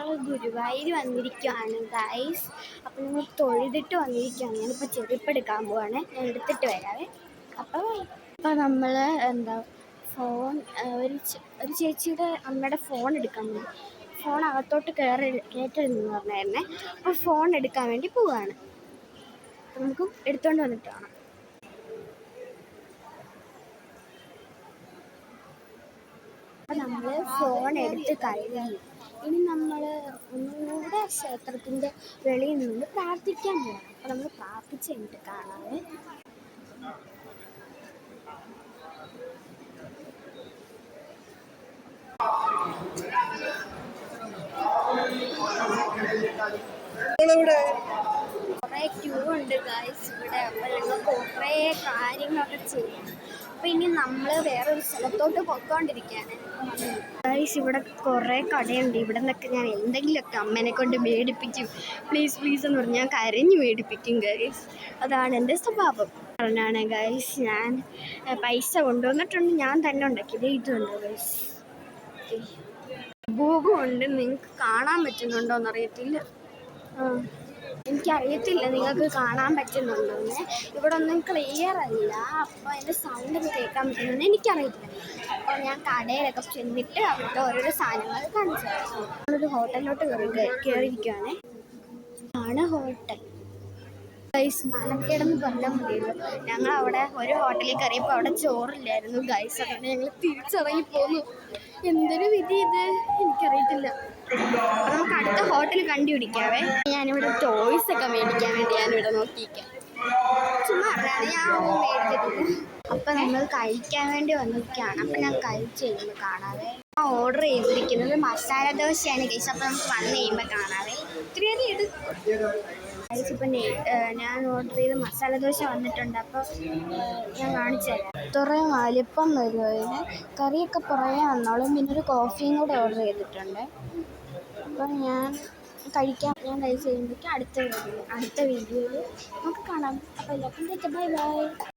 ഞങ്ങൾ ഗുരുവായൂർ വന്നിരിക്കുകയാണ് ഗൈസ്. അപ്പോൾ ഞങ്ങൾ തൊഴുതിട്ട് വന്നിരിക്കുകയാണ്. ഞാനിപ്പോൾ ചെരുപ്പെടുക്കാൻ പോവാണ്. ഞാൻ എടുത്തിട്ട് വരാവേ. അപ്പോൾ നമ്മൾ ഫോൺ ഒരു ചേച്ചിയുടെ അമ്മയുടെ ഫോൺ എടുക്കാൻ വേണ്ടി ഫോൺ അകത്തോട്ട് കയറ്റരുതെന്ന് പറഞ്ഞായിരുന്നേ. അപ്പോൾ ഫോൺ എടുക്കാൻ വേണ്ടി പോവുകയാണ്. അപ്പോൾ നമുക്ക് എടുത്തുകൊണ്ട് വന്നിട്ട് കാണാം. അപ്പം നമ്മൾ ഫോൺ എടുത്ത് കഴിഞ്ഞു. ഇനി നമ്മൾ ഒന്നുകൂടെ ക്ഷേത്രത്തിൻ്റെ വെളിയിൽ നിന്ന് പ്രാർത്ഥിക്കാൻ പോകണം. അപ്പോൾ നമ്മൾ പ്രാർത്ഥിച്ച് കഴിഞ്ഞിട്ട് കാണാതെ. കുറേ ക്യൂ ഉണ്ട് ഗൈസ് ഇവിടെ. അപ്പോൾ ഞങ്ങൾ കുറേ കാര്യങ്ങളൊക്കെ ചെയ്യണം. അപ്പോൾ ഇനി നമ്മൾ വേറൊരു സ്ഥലത്തോട്ട് പൊയ്ക്കൊണ്ടിരിക്കുകയാണ് ഗൈസ്. ഇവിടെ കുറേ കടയുണ്ട്. ഇവിടെ നിന്നൊക്കെ ഞാൻ എന്തെങ്കിലുമൊക്കെ അമ്മേനെ കൊണ്ട് മേടിപ്പിക്കും. പ്ലീസ് പ്ലീസ് എന്ന് പറഞ്ഞ് ഞാൻ കരഞ്ഞ് മേടിപ്പിക്കും ഗൈസ്. അതാണ് എൻ്റെ സ്വഭാവം. പറഞ്ഞാണ് ഗൈസ്, ഞാൻ പൈസ കൊണ്ടുവന്നിട്ടുണ്ട്. ഞാൻ തന്നെ ഉണ്ടാക്കിയത്. ഇതുണ്ട് ഗൈസ്. ഭൂകമുണ്ട്. നിങ്ങൾക്ക് കാണാൻ പറ്റുന്നുണ്ടോ എന്നറിയത്തില്ല. എനിക്കറിയത്തില്ല നിങ്ങൾക്ക് കാണാൻ പറ്റുന്നുണ്ടോന്ന്. ഇവിടെ ഒന്നും ക്ലിയർ അല്ല. അപ്പോൾ അതിൻ്റെ സൗണ്ട് കേൾക്കാൻ പറ്റുന്നുണ്ട് എനിക്കറിയത്തില്ല. അപ്പോൾ ഞാൻ കടയിലൊക്കെ ചെന്നിട്ട് അവിടുത്തെ ഓരോരോ സാധനങ്ങൾ കാണിച്ചു തരാം. നമ്മളൊരു ഹോട്ടലിലോട്ട് കയറിയിരിക്കുകയാണ്. ആണ് ഹോട്ടൽ ഗൈസ്. മനക്കേടെന്ന് പറഞ്ഞാൽ മതിയല്ലോ. ഞങ്ങൾ അവിടെ ഒരു ഹോട്ടലിൽ കയറിയപ്പോൾ അവിടെ ചോറില്ലായിരുന്നു ഗൈസ്. അതുകൊണ്ട് ഞങ്ങൾ തിരിച്ചിറങ്ങി പോന്നു. എന്തൊരു വിധി ഇത്, എനിക്കറിയത്തില്ല. അപ്പോൾ നമുക്ക് അടുത്ത ഹോട്ടൽ കണ്ടുപിടിക്കാവേ. ഞാനിവിടെ ടോയ്സ് ഒക്കെ മേടിക്കാൻ വേണ്ടി ഞാനിവിടെ നോക്കിയിരിക്കാം. ചുമ്മാ അറിയാണ്, ഞാൻ ഒന്നും മേടിക്കത്തില്ല. അപ്പം നമ്മൾ കഴിക്കാൻ വേണ്ടി വന്നിരിക്കുകയാണ്. അപ്പം ഞാൻ കഴിച്ച് കഴിയുമ്പോൾ കാണാവേ. ഞാൻ ഓർഡർ ചെയ്തിരിക്കുന്നത് മസാല ദോശയാണ് ഗൈസ്. അപ്പോൾ നമുക്ക് വന്ന് കഴിയുമ്പോൾ കാണാവേ. ഒത്തിരി ഇത് ഇപ്പം ഞാൻ ഓർഡർ ചെയ്ത് മസാല ദോശ വന്നിട്ടുണ്ട്. അപ്പോൾ ഞാൻ കാണിച്ചു തരാം. ഇത്രയും വലിപ്പം വരും അതിന്. കറിയൊക്കെ പുറകെ വന്നോളും. പിന്നെ ഒരു കോഫിയും കൂടെ ഓർഡർ ചെയ്തിട്ടുണ്ട്. അപ്പം ഞാൻ കഴിച്ച് കഴിയുമ്പോഴേക്കും അടുത്ത വീഡിയോയിൽ നമുക്ക് കാണാം. അപ്പോൾ എല്ലാവർക്കും ബൈ ബൈ.